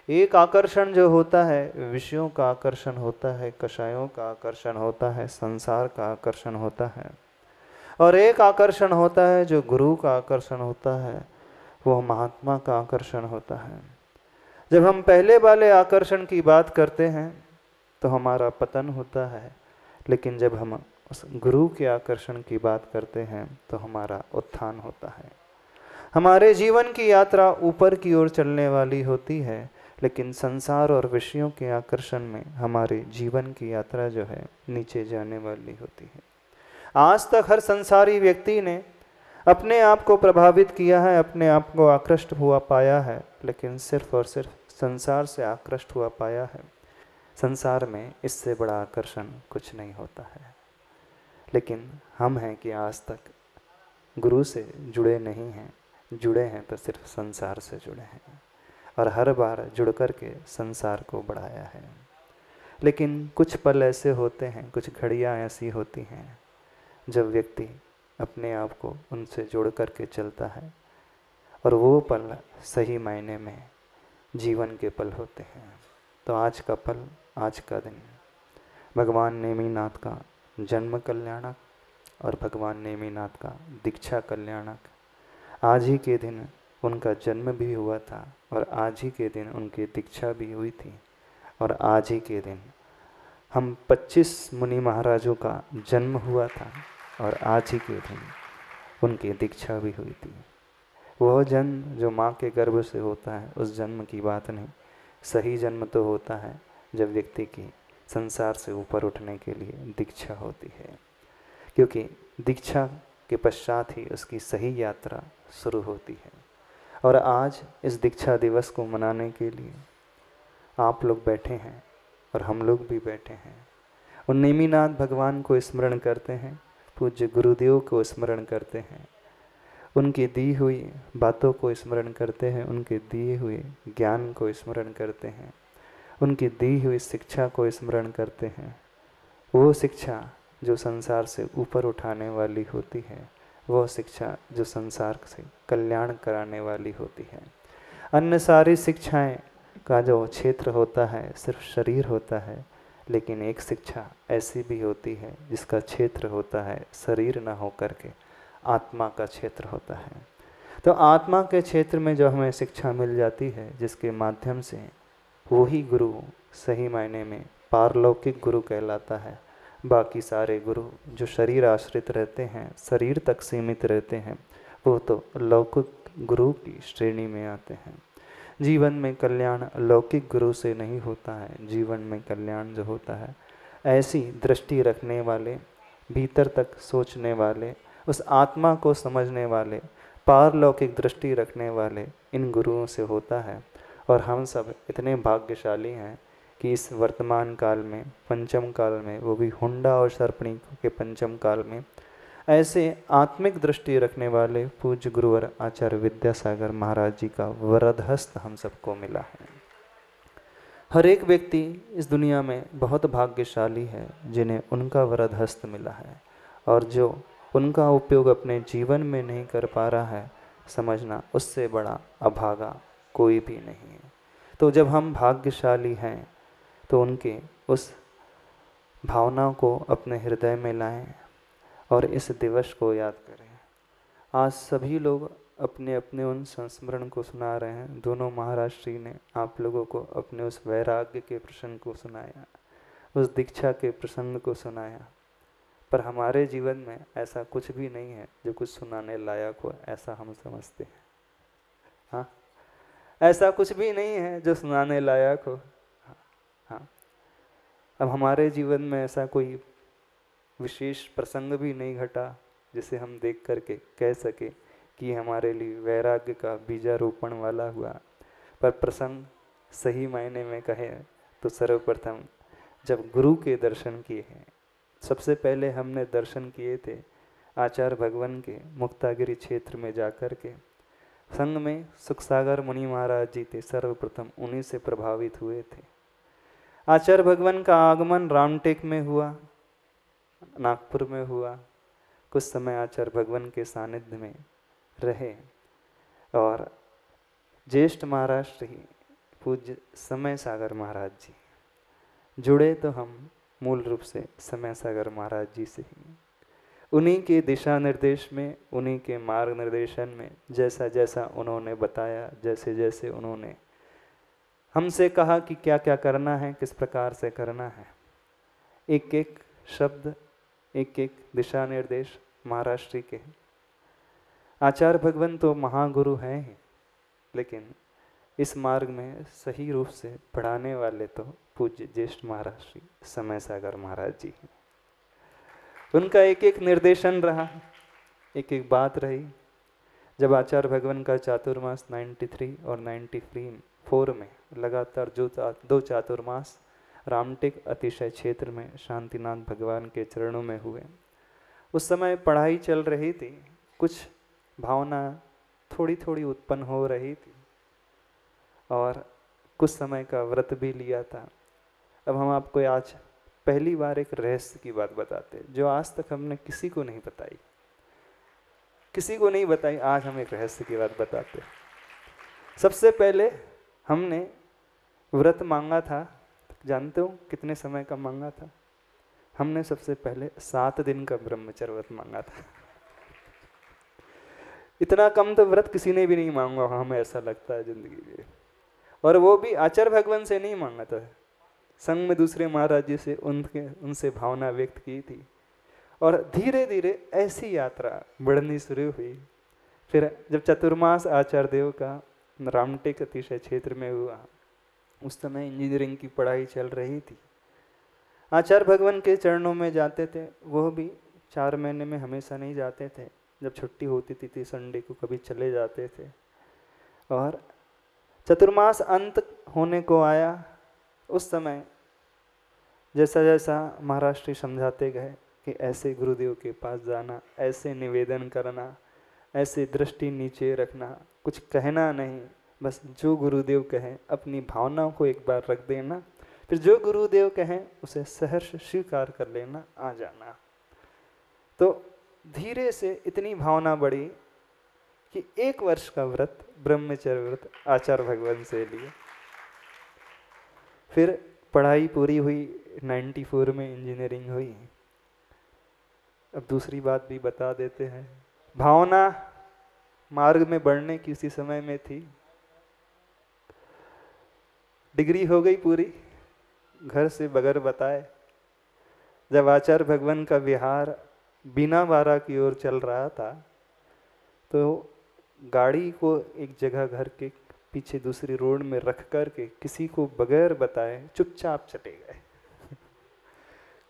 एक आकर्षण जो होता है विषयों का आकर्षण होता है, कषायों का आकर्षण होता है, संसार का आकर्षण होता है, और एक आकर्षण होता है जो गुरु का आकर्षण होता है, वह महात्मा का आकर्षण होता है। जब हम पहले वाले आकर्षण की बात करते हैं तो हमारा पतन होता है, लेकिन जब हम उस गुरु के आकर्षण की बात करते हैं तो हमारा उत्थान होता है। हमारे जीवन की यात्रा ऊपर की ओर चलने वाली होती है, लेकिन संसार और विषयों के आकर्षण में हमारे जीवन की यात्रा जो है नीचे जाने वाली होती है। आज तक हर संसारी व्यक्ति ने अपने आप को प्रभावित किया है, अपने आप को आकृष्ट हुआ पाया है, लेकिन सिर्फ और सिर्फ संसार से आकृष्ट हुआ पाया है। संसार में इससे बड़ा आकर्षण कुछ नहीं होता है। लेकिन हम हैं कि आज तक गुरु से जुड़े नहीं हैं, जुड़े हैं तो सिर्फ संसार से जुड़े हैं, और हर बार जुड़ कर के संसार को बढ़ाया है। लेकिन कुछ पल ऐसे होते हैं, कुछ घड़ियाँ ऐसी होती हैं जब व्यक्ति अपने आप को उनसे जोड़ करके चलता है, और वो पल सही मायने में जीवन के पल होते हैं। तो आज का पल, आज का दिन भगवान नेमिनाथ का जन्म कल्याणक और भगवान नेमिनाथ का दीक्षा कल्याणक। आज ही के दिन उनका जन्म भी हुआ था, और आज ही के दिन उनकी दीक्षा भी हुई थी, और आज ही के दिन हम 25 मुनि महाराजों का जन्म हुआ था, और आज ही के दिन उनकी दीक्षा भी हुई थी। वह जन्म जो माँ के गर्भ से होता है, उस जन्म की बात नहीं। सही जन्म तो होता है जब व्यक्ति की संसार से ऊपर उठने के लिए दीक्षा होती है, क्योंकि दीक्षा के पश्चात ही उसकी सही यात्रा शुरू होती है। और आज इस दीक्षा दिवस को मनाने के लिए आप लोग बैठे हैं और हम लोग भी बैठे हैं। उन नेमिनाथ भगवान को स्मरण करते हैं, पूज्य गुरुदेव को स्मरण करते हैं, उनकी दी हुई बातों को स्मरण करते हैं, उनके दिए हुए ज्ञान को स्मरण करते हैं, उनकी दी हुई शिक्षा को स्मरण करते हैं। वो शिक्षा जो संसार से ऊपर उठाने वाली होती है, वह शिक्षा जो संसार से कल्याण कराने वाली होती है। अन्य सारी शिक्षाएं का जो क्षेत्र होता है सिर्फ शरीर होता है, लेकिन एक शिक्षा ऐसी भी होती है जिसका क्षेत्र होता है शरीर न होकर के आत्मा का क्षेत्र होता है। तो आत्मा के क्षेत्र में जो हमें शिक्षा मिल जाती है, जिसके माध्यम से वही गुरु सही मायने में पारलौकिक गुरु कहलाता है। बाकी सारे गुरु जो शरीर आश्रित रहते हैं, शरीर तक सीमित रहते हैं, वो तो लौकिक गुरु की श्रेणी में आते हैं। जीवन में कल्याण लौकिक गुरु से नहीं होता है। जीवन में कल्याण जो होता है ऐसी दृष्टि रखने वाले, भीतर तक सोचने वाले, उस आत्मा को समझने वाले, पारलौकिक दृष्टि रखने वाले इन गुरुओं से होता है। और हम सब इतने भाग्यशाली हैं कि इस वर्तमान काल में, पंचम काल में, वो भी हुंडा और सर्पणी के पंचम काल में, ऐसे आत्मिक दृष्टि रखने वाले पूज्य गुरुवर आचार्य विद्यासागर महाराज जी का वरद हस्त हम सबको मिला है। हर एक व्यक्ति इस दुनिया में बहुत भाग्यशाली है जिन्हें उनका वरद हस्त मिला है, और जो उनका उपयोग अपने जीवन में नहीं कर पा रहा है, समझना उससे बड़ा अभागा कोई भी नहीं है। तो जब हम भाग्यशाली हैं तो उनके उस भावना को अपने हृदय में लाएं और इस दिवस को याद करें। आज सभी लोग अपने अपने उन संस्मरण को सुना रहे हैं। दोनों महाराज श्री ने आप लोगों को अपने उस वैराग्य के प्रसंग को सुनाया, उस दीक्षा के प्रसंग को सुनाया, पर हमारे जीवन में ऐसा कुछ भी नहीं है जो कुछ सुनाने लायक हो, ऐसा हम समझते हैं। हाँ, ऐसा कुछ भी नहीं है जो सुनाने लायक हो। हाँ, अब हमारे जीवन में ऐसा कोई विशेष प्रसंग भी नहीं घटा जिसे हम देख करके कह सके कि हमारे लिए वैराग्य का बीजारोपण वाला हुआ। पर प्रसंग सही मायने में कहे तो सर्वप्रथम जब गुरु के दर्शन किए हैं, सबसे पहले हमने दर्शन किए थे आचार्य भगवान के मुक्तागिरी क्षेत्र में जाकर के। संग में सुखसागर मुनि महाराज जी थे, सर्वप्रथम उन्हीं से प्रभावित हुए थे। आचार्य भगवान का आगमन रामटेक में हुआ, नागपुर में हुआ। कुछ समय आचार्य भगवान के सानिध्य में रहे, और ज्येष्ठ महाराज श्री पूज्य समय सागर महाराज जी। जुड़े तो हम मूल रूप से समय सागर महाराज जी से ही। उन्हीं के दिशा निर्देश में, उन्हीं के मार्ग निर्देशन में, जैसा जैसा उन्होंने बताया, जैसे जैसे उन्होंने हमसे कहा कि क्या क्या करना है, किस प्रकार से करना है, एक एक शब्द, एक एक दिशा निर्देश महाराष्ट्र के। आचार्य भगवान तो महागुरु हैं ही, लेकिन इस मार्ग में सही रूप से पढ़ाने वाले तो पूज्य ज्येष्ठ महाराष्ट्री समय सागर महाराज जी हैं। उनका एक एक निर्देशन रहा, एक एक बात रही। जब आचार्य भगवान का चातुर्मास 93 और 94 में लगातार जो 2 चातुर्मास रामटेक अतिशय क्षेत्र में शांतिनाथ भगवान के चरणों में हुए, उस समय पढ़ाई चल रही थी, कुछ भावना थोड़ी थोड़ी उत्पन्न हो रही थी और कुछ समय का व्रत भी लिया था। अब हम आपको आज पहली बार एक रहस्य की बात बताते हैं जो आज तक हमने किसी को नहीं बताई, किसी को नहीं बताई। आज हम एक रहस्य की बात बताते हैं। सबसे पहले हमने व्रत मांगा था, जानते हो कितने समय का मांगा था? हमने सबसे पहले 7 दिन का ब्रह्मचर्य व्रत मांगा था। इतना कम तो व्रत किसी ने भी नहीं मांगा, हमें ऐसा लगता है जिंदगी में। और वो भी आचार्य भगवान से नहीं मांगा था, संग में दूसरे महाराज जी से उनसे भावना व्यक्त की थी। और धीरे धीरे ऐसी यात्रा बढ़नी शुरू हुई। फिर जब चतुर्मास आचार्य देव का रामटेक अतिशय क्षेत्र में हुआ, उस समय इंजीनियरिंग की पढ़ाई चल रही थी। आचार्य भगवान के चरणों में जाते थे, वो भी 4 महीने में हमेशा नहीं जाते थे, जब छुट्टी होती थी संडे को कभी चले जाते थे। और चतुर्मास अंत होने को आया, उस समय जैसा जैसा महाराष्ट्री समझाते गए कि ऐसे गुरुदेव के पास जाना, ऐसे निवेदन करना, ऐसे दृष्टि नीचे रखना, कुछ कहना नहीं, बस जो गुरुदेव कहें अपनी भावनाओं को एक बार रख देना, फिर जो गुरुदेव कहें उसे सहर्ष स्वीकार कर लेना, आ जाना। तो धीरे से इतनी भावना बढ़ी कि 1 वर्ष का व्रत, ब्रह्मचर्य व्रत आचार्य भगवान से लिए। फिर पढ़ाई पूरी हुई, 94 में इंजीनियरिंग हुई। अब दूसरी बात भी बता देते हैं, भावना मार्ग में बढ़ने की उसी समय में थी। डिग्री हो गई पूरी, घर से बगैर बताए। जब आचार्य भगवान का विहार बिना बारा की ओर चल रहा था, तो गाड़ी को एक जगह घर के पीछे दूसरी रोड में रख कर के किसी को बगैर बताए चुपचाप चले गए।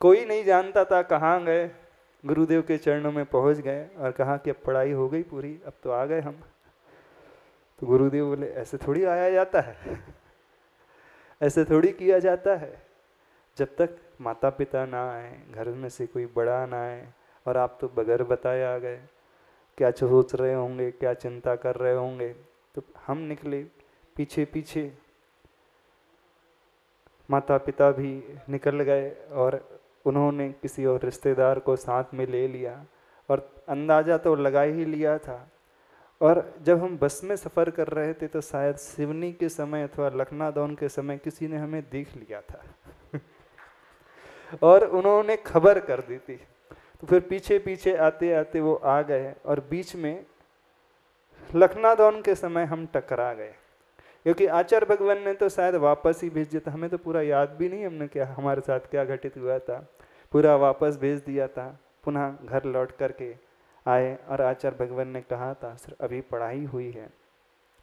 कोई नहीं जानता था कहाँ गए, गुरुदेव के चरणों में पहुंच गए और कहा कि अब पढ़ाई हो गई पूरी, अब तो आ गए हम। तो गुरुदेव बोले ऐसे थोड़ी आया जाता है, ऐसे थोड़ी किया जाता है। जब तक माता पिता ना आए, घर में से कोई बड़ा ना आए, और आप तो बगैर बताए आ गए, क्या सोच रहे होंगे, क्या चिंता कर रहे होंगे। तो हम निकले पीछे पीछे, माता पिता भी निकल गए और उन्होंने किसी और रिश्तेदार को साथ में ले लिया, और अंदाज़ा तो लगा ही लिया था। और जब हम बस में सफ़र कर रहे थे तो शायद सिवनी के समय अथवा लखनादौन के समय किसी ने हमें देख लिया था और उन्होंने खबर कर दी थी। तो फिर पीछे पीछे आते आते वो आ गए और बीच में लखनादौन के समय हम टकरा गए, क्योंकि आचार्य भगवान ने तो शायद वापस ही भेज दिया था। हमें तो पूरा याद भी नहीं हमने क्या हमारे साथ क्या घटित हुआ था, पूरा वापस भेज दिया था। पुनः घर लौट करके आए और आचार्य भगवान ने कहा था सर अभी पढ़ाई हुई है,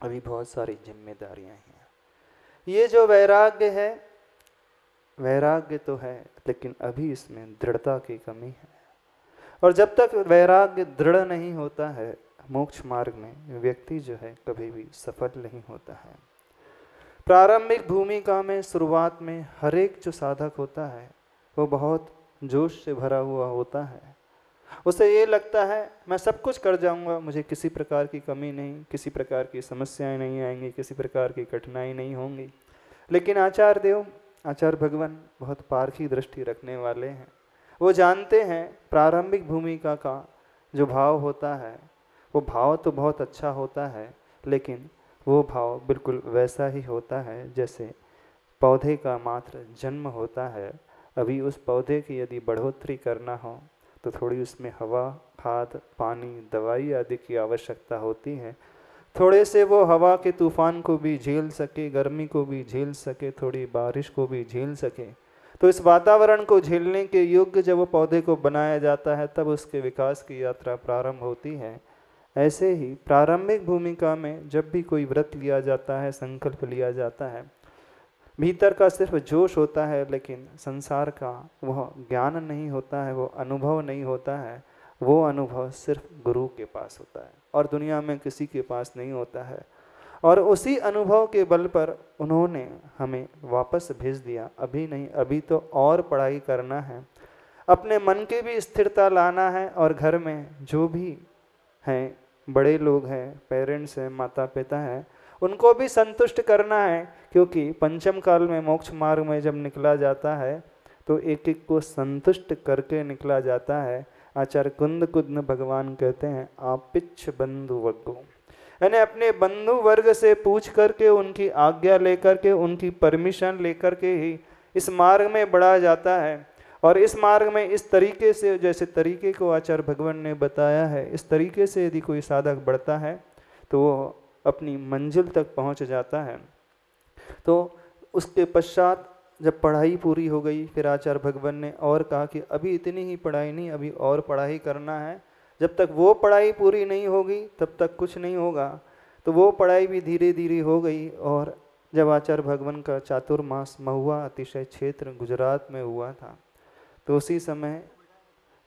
अभी बहुत सारी जिम्मेदारियां हैं। ये जो वैराग्य है, वैराग्य तो है लेकिन अभी इसमें दृढ़ता की कमी है। और जब तक वैराग्य दृढ़ नहीं होता है, मोक्ष मार्ग में व्यक्ति जो है कभी भी सफल नहीं होता है। प्रारंभिक भूमिका में, शुरुआत में हर एक जो साधक होता है वो बहुत जोश से भरा हुआ होता है। उसे ये लगता है मैं सब कुछ कर जाऊंगा, मुझे किसी प्रकार की कमी नहीं, किसी प्रकार की समस्याएं नहीं आएंगी, किसी प्रकार की कठिनाई नहीं होंगी। लेकिन आचार्य देव, आचार्य भगवान बहुत पारखी दृष्टि रखने वाले हैं। वो जानते हैं प्रारंभिक भूमिका का जो भाव होता है वो भाव तो बहुत अच्छा होता है, लेकिन वो भाव बिल्कुल वैसा ही होता है जैसे पौधे का मात्र जन्म होता है। अभी उस पौधे की यदि बढ़ोतरी करना हो तो थोड़ी उसमें हवा, खाद, पानी, दवाई आदि की आवश्यकता होती है। थोड़े से वो हवा के तूफान को भी झेल सके, गर्मी को भी झेल सके, थोड़ी बारिश को भी झेल सके। तो इस वातावरण को झेलने के योग्य जब वो पौधे को बनाया जाता है तब उसके विकास की यात्रा प्रारंभ होती है। ऐसे ही प्रारंभिक भूमिका में जब भी कोई व्रत लिया जाता है, संकल्प लिया जाता है, भीतर का सिर्फ जोश होता है, लेकिन संसार का वह ज्ञान नहीं होता है, वो अनुभव नहीं होता है। वो अनुभव सिर्फ गुरु के पास होता है और दुनिया में किसी के पास नहीं होता है। और उसी अनुभव के बल पर उन्होंने हमें वापस भेज दिया। अभी नहीं, अभी तो और पढ़ाई करना है, अपने मन की भी स्थिरता लाना है, और घर में जो भी हैं, बड़े लोग हैं, पेरेंट्स हैं, माता पिता हैं, उनको भी संतुष्ट करना है। क्योंकि पंचम काल में मोक्ष मार्ग में जब निकला जाता है तो एक एक को संतुष्ट करके निकला जाता है। आचार्य कुंद कुंद भगवान कहते हैं, आपिच्छ बंधु वग्गो, यानी अपने बंधु वर्ग से पूछ करके, उनकी आज्ञा लेकर के, उनकी परमिशन लेकर के ही इस मार्ग में बढ़ा जाता है। और इस मार्ग में इस तरीके से, जैसे तरीके को आचार्य भगवान ने बताया है, इस तरीके से यदि कोई साधक बढ़ता है तो वो अपनी मंजिल तक पहुंच जाता है। तो उसके पश्चात जब पढ़ाई पूरी हो गई, फिर आचार्य भगवान ने और कहा कि अभी इतनी ही पढ़ाई नहीं, अभी और पढ़ाई करना है। जब तक वो पढ़ाई पूरी नहीं होगी तब तक कुछ नहीं होगा। तो वो पढ़ाई भी धीरे धीरे हो गई। और जब आचार्य भगवान का चातुर्मास महुआ अतिशय क्षेत्र गुजरात में हुआ था, तो उसी समय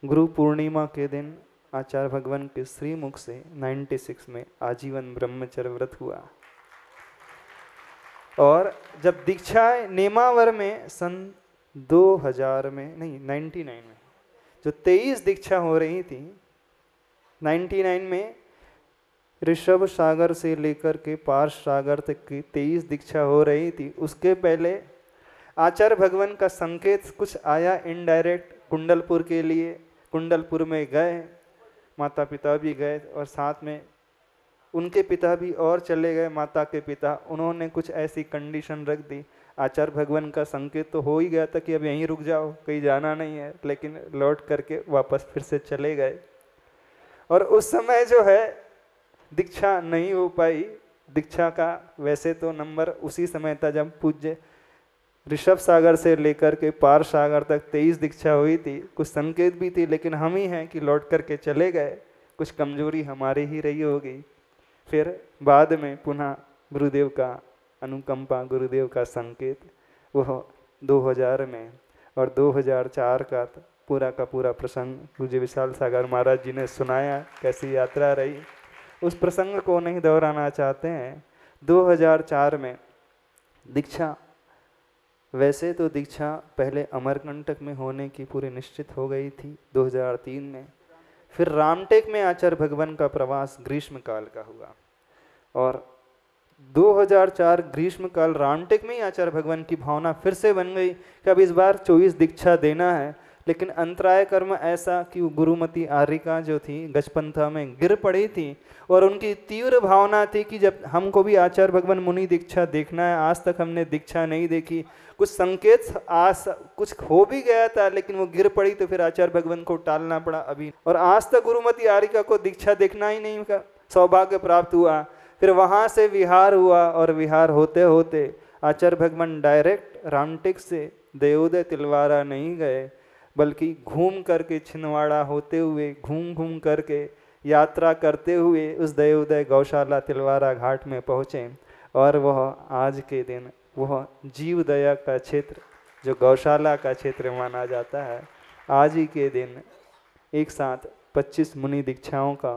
गुरु पूर्णिमा के दिन आचार्य भगवान के श्रीमुख से 96 में आजीवन ब्रह्मचर्य व्रत हुआ। और जब दीक्षा नेमावर में सन 2000 में नहीं 99 में जो 23 दीक्षा हो रही थी, 99 में ऋषभ सागर से लेकर के पार्श सागर तक की 23 दीक्षा हो रही थी। उसके पहले आचार्य भगवान का संकेत कुछ आया इनडायरेक्ट कुंडलपुर के लिए। कुंडलपुर में गए, माता पिता भी गए और साथ में उनके पिता भी और चले गए, माता के पिता। उन्होंने कुछ ऐसी कंडीशन रख दी। आचार्य भगवान का संकेत तो हो ही गया था कि अब यहीं रुक जाओ, कहीं जाना नहीं है, लेकिन लौट करके वापस फिर से चले गए। और उस समय जो है दीक्षा नहीं हो पाई। दीक्षा का वैसे तो नंबर उसी समय था जब पूज्य ऋषभ सागर से लेकर के पार सागर तक 23 दीक्षा हुई थी। कुछ संकेत भी थी, लेकिन हम ही हैं कि लौट करके चले गए। कुछ कमजोरी हमारी ही रही होगी। फिर बाद में पुनः गुरुदेव का अनुकंपा, गुरुदेव का संकेत, वह 2000 में और 2004 का पूरा प्रसंग पूज्य विशाल सागर महाराज जी ने सुनाया, कैसी यात्रा रही। उस प्रसंग को नहीं दोहराना चाहते हैं। 2004 में दीक्षा, वैसे तो दीक्षा पहले अमरकंटक में होने की पूरी निश्चित हो गई थी 2003 में। फिर रामटेक में आचार्य भगवान का प्रवास ग्रीष्म काल का हुआ और 2004 ग्रीष्म काल रामटेक में ही आचार्य भगवान की भावना फिर से बन गई कि अब इस बार 24 दीक्षा देना है। लेकिन अंतराय कर्म ऐसा कि गुरुमती आर्यिका जो थी गजपंथा में गिर पड़ी थी और उनकी तीव्र भावना थी कि जब हमको भी आचार्य भगवान मुनि दीक्षा देखना है, आज तक हमने दीक्षा नहीं देखी। कुछ संकेत कुछ हो भी गया था, लेकिन वो गिर पड़ी तो फिर आचार्य भगवान को टालना पड़ा अभी। और आज तक गुरुमती आर्यिका को दीक्षा देखना ही नहीं का सौभाग्य प्राप्त हुआ। फिर वहाँ से विहार हुआ और विहार होते होते आचार्य भगवान डायरेक्ट रामटेक से देवोदय तिलवारा नहीं गए, बल्कि घूम करके छिंदवाड़ा होते हुए घूम घूम करके यात्रा करते हुए उस देवोदय गौशाला तिलवारा घाट में पहुँचे। और वह आज के दिन वह जीव दया का क्षेत्र जो गौशाला का क्षेत्र माना जाता है, आज ही के दिन एक साथ 25 मुनि दीक्षाओं का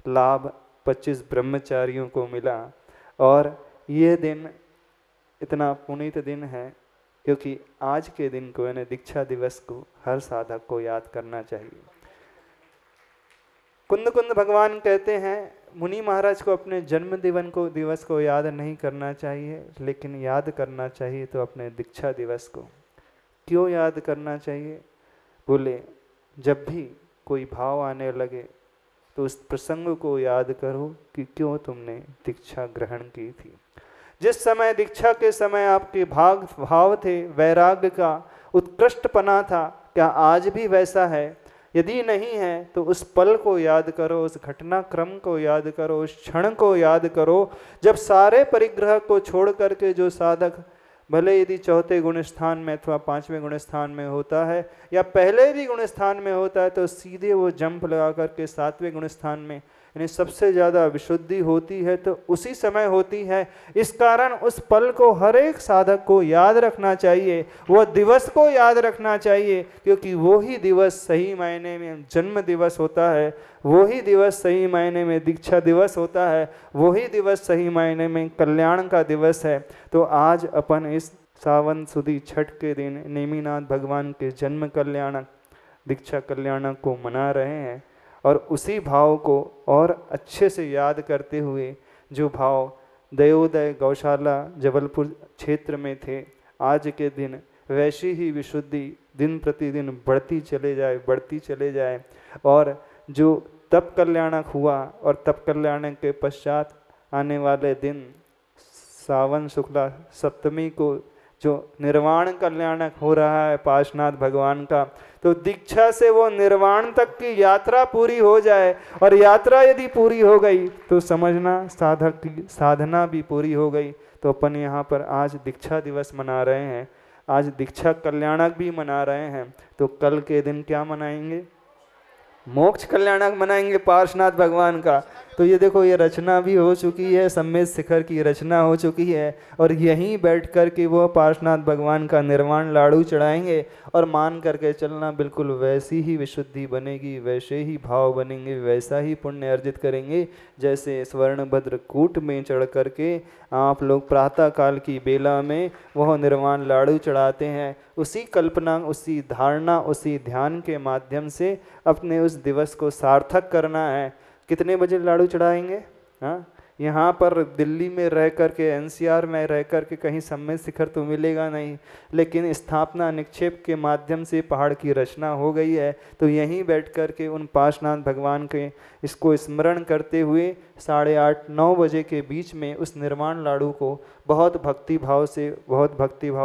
लाभ 25 ब्रह्मचारियों को मिला। और ये दिन इतना पुनीत दिन है क्योंकि आज के दिन को, यानी दीक्षा दिवस को, हर साधक को याद करना चाहिए। कुंद कुंद भगवान कहते हैं मुनि महाराज को अपने जन्म दिवस को याद नहीं करना चाहिए, लेकिन याद करना चाहिए तो अपने दीक्षा दिवस को। क्यों याद करना चाहिए? बोले जब भी कोई भाव आने लगे तो उस प्रसंग को याद करो कि क्यों तुमने दीक्षा ग्रहण की थी। जिस समय दीक्षा के समय आपके भाव थे, वैराग्य का उत्कृष्टपना था, क्या आज भी वैसा है? यदि नहीं है तो उस पल को याद करो, उस घटनाक्रम को याद करो, उस क्षण को याद करो जब सारे परिग्रह को छोड़ करके जो साधक भले यदि चौथे गुण स्थान में अथवा पांचवें गुण स्थान में होता है या पहले भी गुण स्थान में होता है तो सीधे वो जंप लगा करके सातवें गुण स्थान में, यानी सबसे ज़्यादा विशुद्धि होती है तो उसी समय होती है। इस कारण उस पल को हर एक साधक को याद रखना चाहिए, वह दिवस को याद रखना चाहिए, क्योंकि वो ही दिवस सही मायने में जन्म दिवस होता है, वो ही दिवस सही मायने में दीक्षा दिवस होता है, वो ही दिवस सही मायने में कल्याण का दिवस है। तो आज अपन इस सावन सुदी छठ के दिन नेमिनाथ भगवान के जन्म कल्याणक दीक्षा कल्याणक को मना रहे हैं और उसी भाव को और अच्छे से याद करते हुए जो भाव दयोदय गौशाला जबलपुर क्षेत्र में थे, आज के दिन वैसी ही विशुद्धि दिन प्रतिदिन बढ़ती चले जाए और जो तप कल्याणक हुआ और तप कल्याणक के पश्चात आने वाले दिन सावन शुक्ला सप्तमी को जो निर्वाण कल्याणक हो रहा है पार्श्वनाथ भगवान का, तो दीक्षा से वो निर्वाण तक की यात्रा पूरी हो जाए। और यात्रा यदि पूरी हो गई तो समझना साधक की साधना भी पूरी हो गई। तो अपन यहाँ पर आज दीक्षा दिवस मना रहे हैं, आज दीक्षा कल्याणक भी मना रहे हैं, तो कल के दिन क्या मनाएंगे? मोक्ष कल्याणक मनाएंगे पार्श्वनाथ भगवान का। तो ये देखो, ये रचना भी हो चुकी है, सम्मेद शिखर की रचना हो चुकी है और यहीं बैठ कर के वो पार्श्वनाथ भगवान का निर्वाण लाड़ू चढ़ाएंगे और मान करके चलना, बिल्कुल वैसी ही विशुद्धि बनेगी, वैसे ही भाव बनेंगे, वैसा ही पुण्य अर्जित करेंगे जैसे स्वर्णभद्र कूट में चढ़ करके आप लोग प्रातः काल की बेला में वह निर्वाण लाड़ू चढ़ाते हैं। उसी कल्पना, उसी धारणा, उसी ध्यान के माध्यम से अपने उस दिवस को सार्थक करना है। कितने बजे लाड़ू चढ़ाएंगे? हाँ, यहाँ पर दिल्ली में रह कर के, एनसीआर में रह कर के कहीं सम्मेद शिखर तो मिलेगा नहीं, लेकिन स्थापना निक्षेप के माध्यम से पहाड़ की रचना हो गई है। तो यहीं बैठ कर के उन पार्श्वनाथ भगवान के इसको स्मरण करते हुए 8:30-9 बजे के बीच में उस निर्वाण लाड़ू को बहुत भक्ति भाव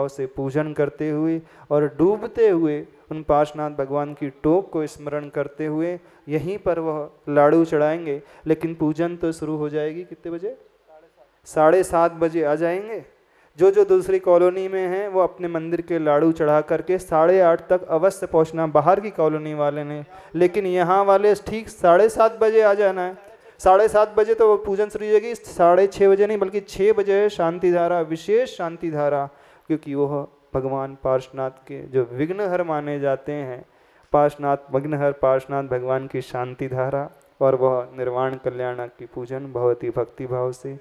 से पूजन करते हुए और डूबते हुए उन पार्श्वनाथ भगवान की टोक को स्मरण करते हुए यहीं पर वह लाड़ू चढ़ाएंगे। लेकिन पूजन तो शुरू हो जाएगी कितने बजे? 7:30 बजे आ जाएंगे। जो दूसरी कॉलोनी में हैं वो अपने मंदिर के लाड़ू चढ़ा करके 8:30 तक अवश्य पहुंचना, बाहर की कॉलोनी वाले ने, लेकिन यहाँ वाले ठीक 7:30 बजे आ जाना है। 7:30 बजे तो पूजन शुरू हो जाएगी, 6:30 बजे नहीं बल्कि 6 बजे है शांति धारा, विशेष शांति धारा, क्योंकि वह भगवान पार्श्वनाथ के जो विघ्नहर माने जाते हैं, विघ्नहर पार्श्वनाथ भगवान की शांति धारा और वह निर्वाण कल्याणक की पूजन बहुत ही भक्ति भाव से।